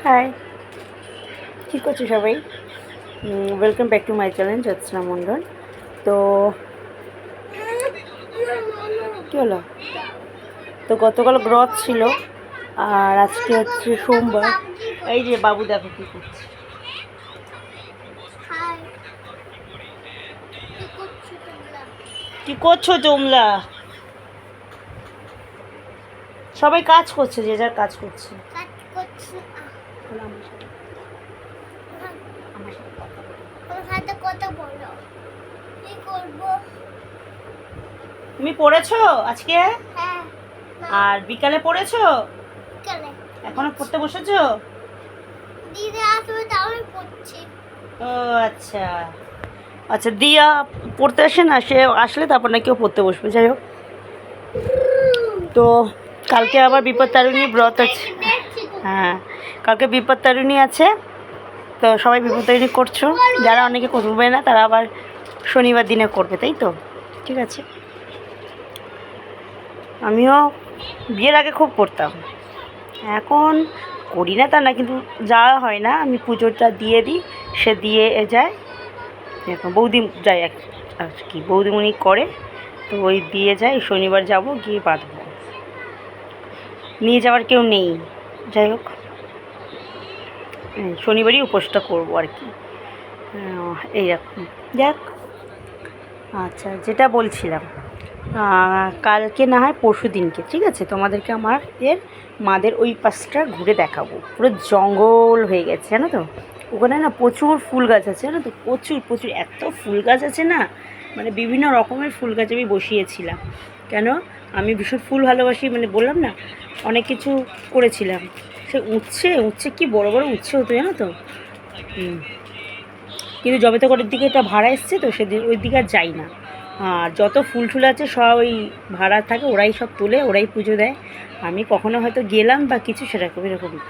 High, কী করছো সবাই? Welcome back to my channel Jyotsna Mondal. তো কী হলো? তো গতকাল ব্রত ছিল আর আজকে হচ্ছে সোমবার। এই যে বাবু দেখো কী করছে। কী করছো তোমরা? সবাই কাজ করছে, যে যার কাজ করছে। তুমি পড়েছো আজকে? হ্যাঁ। আর বিকালে পড়েছো? বিকালে। এখনো পড়তে বসেছো? দিদি আসবে তাহলে পড়ছি। ও আচ্ছা আচ্ছা, দিয়া পড়তে আসে না, সে আসলে তারপর না কেউ পড়তে বসবে। যাই হোক, তো কালকে আবার বিপত্তারিণী ব্রত আছে। হ্যাঁ, কালকে বিপত্তারিণী আছে, তো সবাই বিপত্তারিণী করছো। যারা অনেকে করবে না তারা আবার শনিবার দিনে করবে, তাই তো? ঠিক আছে। আমিও বিয়ের আগে খুব করতাম, এখন করি না তা না, কিন্তু যাওয়া হয় না। আমি পুজোটা দিয়ে দিই, সে দিয়ে যায়, এরকম বৌদি যায় আর কি, বৌদিমণি করে, তো ওই দিয়ে যায়। শনিবার যাব, গিয়ে বাঁধবো, নিয়ে যাওয়ার কেউ নেই। যাই হোক, শনিবারই উপোসটা করবো আর কি, এইরকম। যাক, আচ্ছা, যেটা বলছিলাম, কালকে না হয় পরশু দিনকে, ঠিক আছে, তোমাদেরকে আমাদের মাদের ওই পাশটা ঘুরে দেখাবো। পুরো জঙ্গল হয়ে গেছে, জানো তো? ওখানে না প্রচুর ফুল গাছ আছে, জানো তো? প্রচুর প্রচুর এত ফুল গাছ আছে না, মানে বিভিন্ন রকমের ফুল গাছ আমি বসিয়েছিলাম। কেন? আমি ভীষণ ফুল ভালোবাসি, মানে বললাম না, অনেক কিছু করেছিলাম। সে উচ্ছে উচ্ছে কি বড় বড় উচ্ছে হতো, জানো তো? কিন্তু যবে তো করের দিকে এটা ভাড়া এসছে, তো সেদিন ওই দিকে আর যাই না। আর যত ফুল টুল আছে সব ওই ভাড়া থাকে, ওরাই সব তোলে, ওরাই পুজো দেয়। আমি কখনো হয়তো গেলাম বা কিছু, সেরকম এরকমই।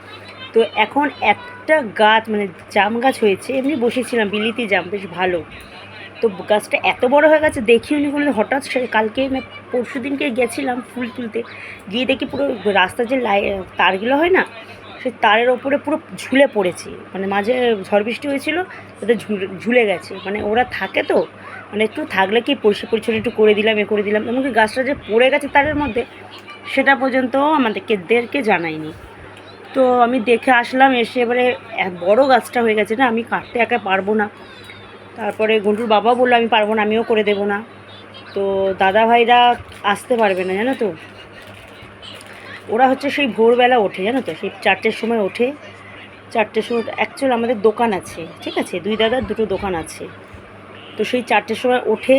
তো এখন একটা গাছ, মানে জাম গাছ হয়েছে, এমনি বসেছিলাম, বিলিতি জাম, বেশ ভালো। তো গাছটা এত বড় হয়ে গেছে, দেখিওনি কোনো। হঠাৎ সে কালকে পরশু দিনকে গেছিলাম ফুল তুলতে, গিয়ে দেখি পুরো রাস্তার যে তারগুলো হয় না, সেই তারের ওপরে পুরো ঝুলে পড়েছে। মানে মাঝে ঝড় বৃষ্টি হয়েছিল, তাদের ঝুলে গেছে। মানে ওরা থাকে তো, মানে একটু থাকলে কি পরিষ্কার পরিচ্ছন্ন একটু করে দিলাম, করে দিলাম, এমনকি গাছটা যে পড়ে গেছে তারের মধ্যে, সেটা পর্যন্ত আমাদেরকে জানায়নি। তো আমি দেখে আসলাম, এসে এবারে বড় গাছটা হয়ে গেছে না, আমি কাটতে একা পারবো না। তারপরে গুন্টুর বাবা বললো আমি পারবো না, আমিও করে দেবো না। তো দাদা ভাইরা আসতে পারবে না, জানো তো? ওরা হচ্ছে সেই ভোরবেলা ওঠে, জানো তো? সেই 4টের সময় ওঠে। 4টের সময় অ্যাকচুয়ালি আমাদের দোকান আছে, ঠিক আছে, দুই দাদার দুটো দোকান আছে। তো সেই 4টের সময় উঠে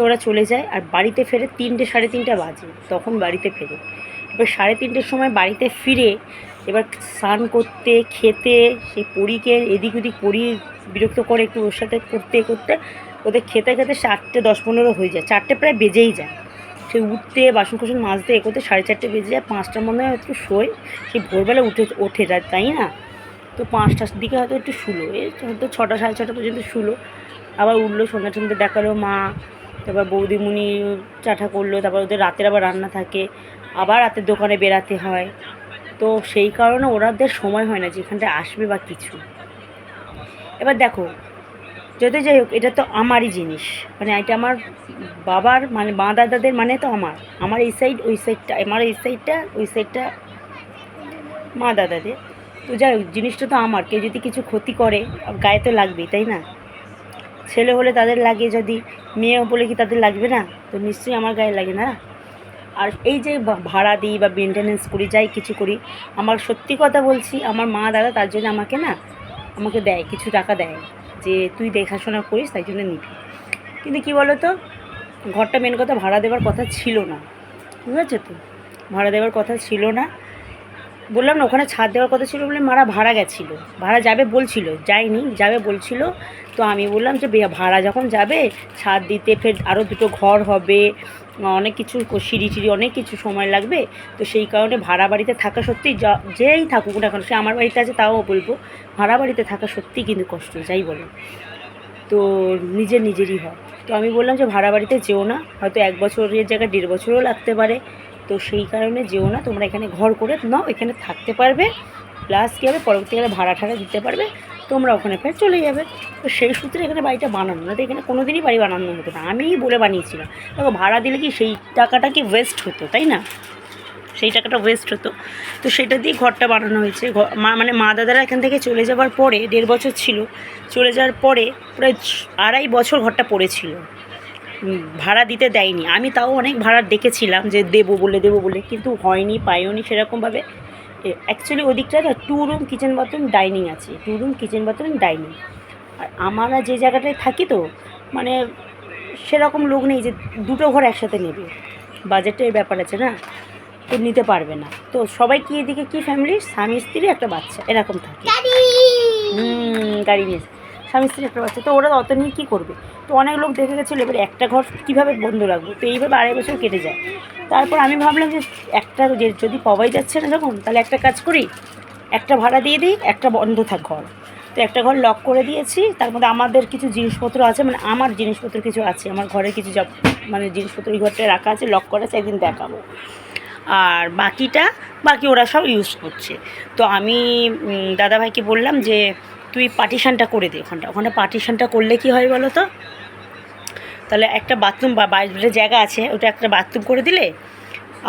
ওরা চলে যায়, আর বাড়িতে ফেরে 3টে 3:30 বাজে, তখন বাড়িতে ফেরে। এবার 3:30-র সময় বাড়িতে ফিরে এবার স্নান করতে, খেতে, সেই পরীকে এদিক ওদিক পরি বিরক্ত করে একটু, ওর সাথে করতে করতে ওদের খেতে খেতে 4:10-15 হয়ে যায়, 4টে প্রায় বেজেই যায়। সে উঠতে, বাসন কোসন মাজতে এ করতে 4:30 বেজে যায়। 5টার মধ্যে হয়তো শোয়, সেই ভোরবেলা ওঠে তাই না? তো 5টার দিকে হয়তো একটু শুলো, হয়তো 6টা 6:30 পর্যন্ত শুলো। আবার উঠলো, সন্ধ্যা সন্ধ্যা দেখালো মা, তারপর বৌদিমণি চাটা করলো, তারপর ওদের রাতের আবার রান্না থাকে, আবার রাতের দোকানে বেরাতে হয়। তো সেই কারণে ওরাদের সময় হয় না যেখানটায় আসবে বা কিছু। এবার দেখো, যদি যাই হোক, এটা তো আমারই জিনিস, মানে এটা আমার বাবার, মানে মা দাদাদের, মানে তো আমার এই সাইড ওই সাইডটা, আমার এই সাইডটা ওই সাইডটা মা দাদাদের। তো যাই হোক, জিনিসটা তো আমার, কেউ যদি কিছু ক্ষতি করে গায়ে তো লাগবেই, তাই না? ছেলে হলে তাদের লাগে, যদি মেয়ে বলে কি তাদের লাগবে না? তো নিশ্চয়ই আমার গায়ে লাগে না। আর এই যে ভাড়া দিই বা মেনটেনেন্স করি, যাই কিছু করি, আমার সত্যি কথা বলছি, আমার মা দাদা তার জন্য আমাকে দেয়, কিছু টাকা দেয়, যে তুই দেখাশোনা করিস, তাই জন্য নিবি। কিন্তু কী বলো তো, ঘরটা মেন কথা ভাড়া দেওয়ার কথা ছিল না, বুঝেছো তো? ভাড়া দেওয়ার কথা ছিল না, বললাম না, ওখানে ছাদ দেওয়ার কথা ছিল বলে মারা ভাড়া গেছিলো, ভাড়া যাবে বলছিল, যায়নি, যাবে বলছিল। তো আমি বললাম যে ভাড়া যখন যাবে, ছাদ দিতে ফের আরও দুটো ঘর হবে, অনেক কিছু সিঁড়ি টিড়ি অনেক কিছু সময় লাগবে। তো সেই কারণে ভাড়া বাড়িতে থাকা সত্যি, যেই থাকুক না এখন, সে আমার বাড়িতে আছে তাও বলবো, ভাড়া বাড়িতে থাকা সত্যি কিন্তু কষ্ট, যাই বলো। তো নিজেরই হয়। তো আমি বললাম যে ভাড়া বাড়িতে যেও না, হয়তো 1 বছরের জায়গায় 1.5 বছরও লাগতে পারে। তো সেই কারণে যেও না, তোমরা এখানে ঘর করে নাও, এখানে থাকতে পারবে, প্লাস কী হবে পরবর্তীকালে ভাড়া ঠাড়া দিতে পারবে, তোমরা ওখানে ফের চলে যাবে। তো সেই সূত্রে এখানে বাড়িটা বানানো, না তো এখানে কোনো দিনই বাড়ি বানানো হতো না, আমিই বলে বানিয়েছিলাম। দেখো ভাড়া দিলে কি সেই টাকাটা কি ওয়েস্ট হতো, তাই না? সেই টাকাটা ওয়েস্ট হতো, তো সেটা দিয়ে ঘরটা বানানো হয়েছে। মানে মা দাদারা এখান থেকে চলে যাওয়ার পরে 1.5 বছর ছিল, চলে যাওয়ার পরে প্রায় 2.5 বছর ঘরটা পড়েছিল, ভাড়া দিতে দেয়নি। আমি তাও অনেক ভাড়া ডেকেছিলাম যে দেবো বলে, কিন্তু হয়নি, পাইওনি সেরকমভাবে। অ্যাকচুয়ালি ওদিকটা না 2 রুম কিচেন বাথরুম ডাইনিং আছে, 2 রুম কিচেন বাথরুম ডাইনিং। আর আমরা যে জায়গাটায় থাকি তো মানে সেরকম লোক নেই যে 2টো ঘর একসাথে নেবে, বাজেটের ব্যাপার আছে না, তো নিতে পারবে না। তো সবাই কি এদিকে কি ফ্যামিলি, স্বামী স্ত্রী একটা বাচ্চা এরকম থাকে, গাড়ি নিয়ে স্বামী স্ত্রী একটা বাচ্চা, তো ওরা অত নিয়ে কী করবে। তো অনেক লোক দেখে গেছিলো, এবার একটা ঘর কীভাবে বন্ধ রাখবো, তো এইভাবে 2.5 বছর কেটে যায়। তারপর আমি ভাবলাম যে একটা যদি পাওয়াই যাচ্ছে না যখন, তাহলে একটা কাজ করি, একটা ভাড়া দিয়ে দিই, একটা বন্ধ থাক ঘর। তো একটা ঘর লক করে দিয়েছি, তার মধ্যে আমাদের কিছু জিনিসপত্র আছে, মানে আমার জিনিসপত্র কিছু আছে, আমার ঘরে কিছু মানে জিনিসপত্র ওই ঘরটায় রাখা আছে, লক করা আছে, একদিন দেখাবো। আর বাকি ওরা সব ইউজ করছে। তো আমি দাদাভাইকে বললাম যে তুই পার্টিশানটা করে দে ওখানে পার্টিশানটা করলে কি হয় বলো তো, তাহলে একটা বাথরুম বা বাইরের জায়গা আছে, ওটা একটা বাথরুম করে দিলে,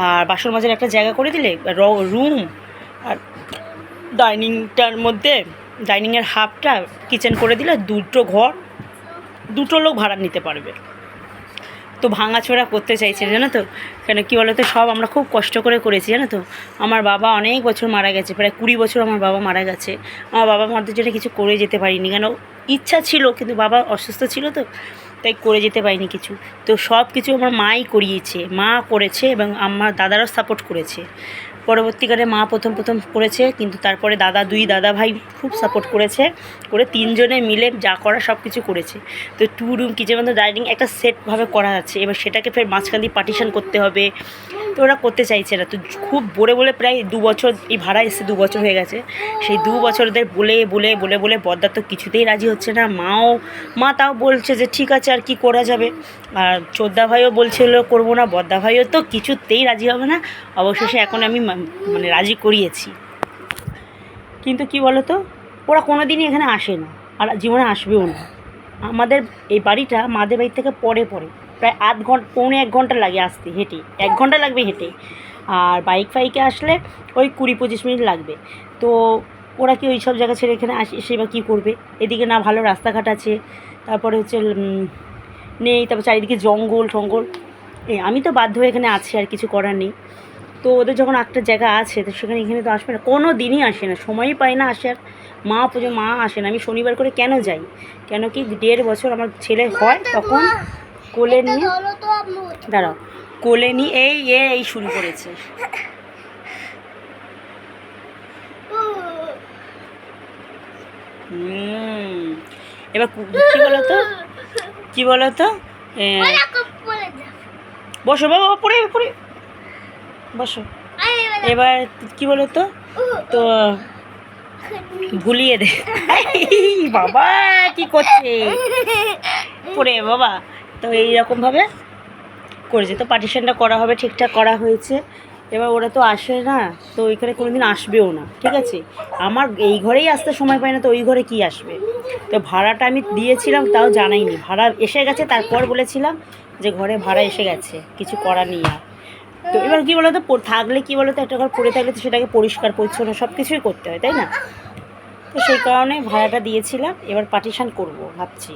আর বাসন মাজার একটা জায়গা করে দিলে, রুম আর ডাইনিংটার মধ্যে ডাইনিংয়ের হাফটা কিচেন করে দিলে, 2টো ঘর 2টো লোক ভাড়া নিতে পারবে। তো ভাঙাচোরা করতে চাইছে জানো তো, কেন কী বলো তো, সব আমরা খুব কষ্ট করে করেছি জানো তো। আমার বাবা অনেক বছর মারা গেছে, প্রায় 20 বছর আমার বাবা মারা গেছে। আমার বাবা মাদের জন্য কিছু করে যেতে পারিনি, কেন ইচ্ছা ছিল কিন্তু বাবা অসুস্থ ছিল, তো তাই করে যেতে পারিনি কিছু। তো সব কিছু আমার মাই করিয়েছে, মা করেছে, এবং আমার দাদারাও সাপোর্ট করেছে। পরবর্তীকালে মা প্রথম করেছে, কিন্তু তারপরে দুই দাদা ভাই খুব সাপোর্ট করেছে, করে 3 জনে মিলে যা করা সব কিছু করেছে। তো 2 রুম কিচেন মধ্যে ডাইনিং একটা সেটভাবে করা আছে, এবার সেটাকে ফের মাঝখান দিয়ে পার্টিশন করতে হবে, তো ওরা করতে চাইছে না। তো খুব বলে প্রায় 2 বছর এই ভাড়া এসে 2 বছর হয়ে গেছে। সেই 2 বছরদের বলে বদ্দা তো কিছুতেই রাজি হচ্ছে না। মা তাও বলছে যে ঠিক আছে আর কি করা যাবে, আর চোদ্দা ভাইও বলছিল করবো না, বদ্দা ভাইও তো কিছুতেই রাজি হবে না। অবশেষে এখন আমি মানে রাজি করিয়েছি, কিন্তু কি বলো তো, ওরা কোনো দিনই এখানে আসে না, আর জীবনে আসবেও না। আমাদের এই বাড়িটা মাদের বাড়ি থেকে পরে প্রায় পৌনে 1 ঘন্টা লাগে আসতে, হেঁটে 1 ঘন্টা লাগবে হেঁটে, আর বাইকে আসলে ওই 20-25 মিনিট লাগবে। তো ওরা কি ওই সব জায়গা ছেড়ে এখানে এসে বা কী করবে, এদিকে না ভালো রাস্তাঘাট আছে, তারপরে হচ্ছে নেই, তারপর চারিদিকে জঙ্গল আমি তো বাধ্য হয়ে এখানে আছি, আর কিছু করার নেই। তো ওদের যখন একটা জায়গা আছে, তো সেখানে এখানে তো আসবে না, কোনো দিনই আসে না, সময়ই পায় না আসার। মা আসে না, আমি শনিবার করে কেন যাই, কেন কি 1.5 বছর আমার ছেলে হয়, তখন কোলে নিয়ে দাঁড়াও, কোলে নিয়ে এই শুরু করেছে। এবার কি বলো তো বসো বাবা, পড়ে বসো। এবার কি বলো তো, তো ভুলিয়ে দে বাবা কি করছে পড়ে বাবা। তো এইরকমভাবে করেছে, তো পার্টিশনটা করা হবে, ঠিকঠাক করা হয়েছে। এবার ওরা তো আসে না, তো ওইখানে কোনো দিন আসবেও না, ঠিক আছে। আমার এই ঘরেই আসতে সময় পায় না, তো ওই ঘরে কি আসবে। তো ভাড়াটা আমি দিয়েছিলাম, তাও জানাইনি, ভাড়া এসে গেছে, তারপর বলেছিলাম যে ঘরে ভাড়া এসে গেছে, কিছু করা নেই আর। তো এবার কী বলো তো, থাকলে কী বলো তো, একটা ঘর পড়ে থাকলে তো সেটাকে পরিষ্কার পরিচ্ছন্ন সব কিছুই করতে হয়, তাই না। তো সেই কারণে ভাড়াটা দিয়েছিলাম, এবার পার্টিশন করব ভাবছি,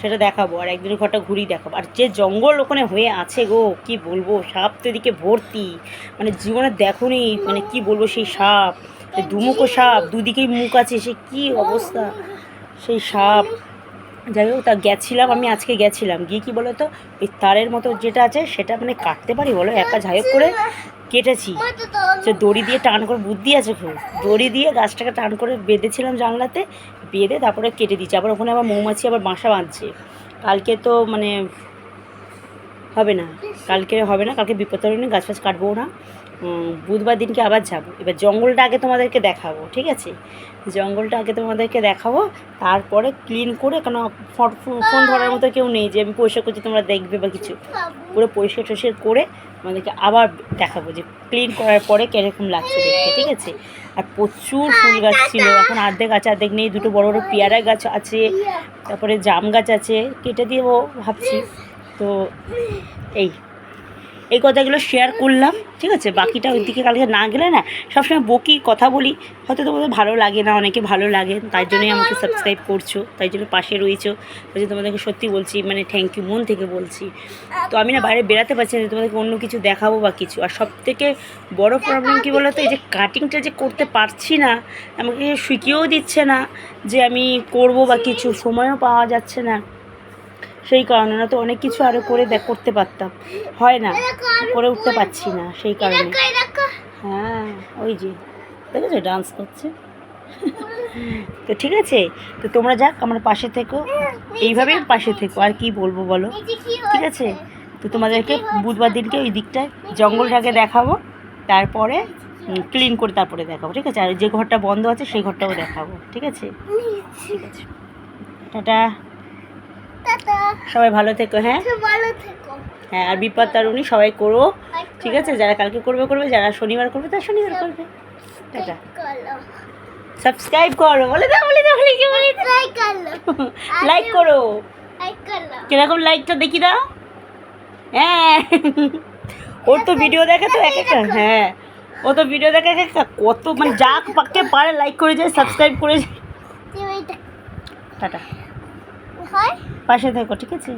সেটা দেখাবো, আর একদিন ঘরটা ঘুরিয়ে দেখাবো। আর যে জঙ্গল ওখানে হয়ে আছে গো, কি বলবো, সাপ তো এদিকে ভর্তি, মানে জীবনে দেখোনি, মানে কি বলবো, সেই সাপ, দুমুখো সাপ, দুদিকেই মুখ আছে, সে কি অবস্থা সেই সাপ। যাই হোক, তা আমি আজকে গেছিলাম, গিয়ে কী বলো তো, ওই তারের মতো যেটা আছে সেটা মানে কাটতে পারি বলো, একা যাই হোক করে কেটেছি, সে দড়ি দিয়ে টান করে, বুদ্ধি আছে খুব, দড়ি দিয়ে গাছটাকে টান করে বেঁধেছিলাম জানলাতে, বেঁধে তারপরে কেটে দিচ্ছি। আবার ওখানে আবার মৌমাছি আবার বাসা বাঁধছে, কালকে তো মানে হবে না, কালকে বিপদ, গাছ কাটবো না, বুধবার দিনকে আবার যাব। এবার জঙ্গলটা আগে তোমাদেরকে দেখাবো, ঠিক আছে? জঙ্গলটা আগে তোমাদেরকে দেখাবো, তারপরে ক্লিন করে, কেন ফোন ধরার মতো কেউ নেই যে আমি পরিষ্কার করছি তোমরা দেখবে বা কিছু। পুরো পরিষ্কার টরিষ্কার করে আমাদেরকে আবার দেখাবো যে ক্লিন করার পরে কীরকম লাগছে দেখতে, ঠিক আছে? আর প্রচুর ফুল গাছ ছিল, এখন অর্ধেক আছে অর্ধেক নেই। দুটো বড় বড় পেয়ারা গাছ আছে, তারপরে জাম গাছ আছে, কেটে দেবো ভাবছি। তো এই কথাগুলো শেয়ার করলাম, ঠিক আছে? বাকিটা ওইদিকে কালকে না গেলে না সবসময় বকি কথা বলি, হয়তো তোমাদের ভালো লাগে না, অনেকে ভালো লাগে, তাই জন্যই আমাকে সাবস্ক্রাইব করছো, তাই জন্য পাশে রয়েছো, তাই জন্য তোমাদেরকে সত্যি বলছি, মানে থ্যাংক ইউ, মন থেকে বলছি। তো আমি না বাইরে বেরাতে পারছি না, তোমাদেরকে অন্য কিছু দেখাবো বা কিছু। আর সবথেকে বড় প্রবলেম কী বলো তো, এই যে কাটিংটা যে করতে পারছি না, আমাকে শিখিয়েও দিচ্ছে না যে আমি করব বা কিছু, সময়ও পাওয়া যাচ্ছে না, সেই কারণে। না তো অনেক কিছু আরও করে করতে পারতাম, হয় না, করে উঠতে পারছি না, সেই কারণে। হ্যাঁ, ওই যে দেখেছো ডান্স করছে। তো ঠিক আছে, তো তোমরা যাক আমার পাশে থেকো, এইভাবেই পাশে থেকো, আর কি বলবো বলো, ঠিক আছে? তো তোমাদেরকে বুধবার দিনকে ওই দিকটায় জঙ্গলটাকে দেখাবো, তারপরে ক্লিন করে তারপরে দেখাবো, ঠিক আছে? আর যে ঘরটা বন্ধ আছে সেই ঘরটাও দেখাবো, ঠিক আছে? ঠিক আছে, টাটা, সবাই ভালো থেকো। হ্যাঁ হ্যাঁ, আর বিপদ তারুণী সবাই করো, ঠিক আছে? যারা কালকে করবে করবে, যারা শনিবার করবে তারা শনিবার করবে। টাটা, সাবস্ক্রাইব করো, বলে দাও লাইক করো, কিরকম লাইকটা দেখি দাও। হ্যাঁ, ওর তো ভিডিও দেখে তো এক একটা, হ্যাঁ ও তো ভিডিও দেখে এক একটা, কত মানে যা পাকে পারে লাইক করে যায়, সাবস্ক্রাইব করে যায়। টাটা, পাশে থেকো, ঠিক আছে?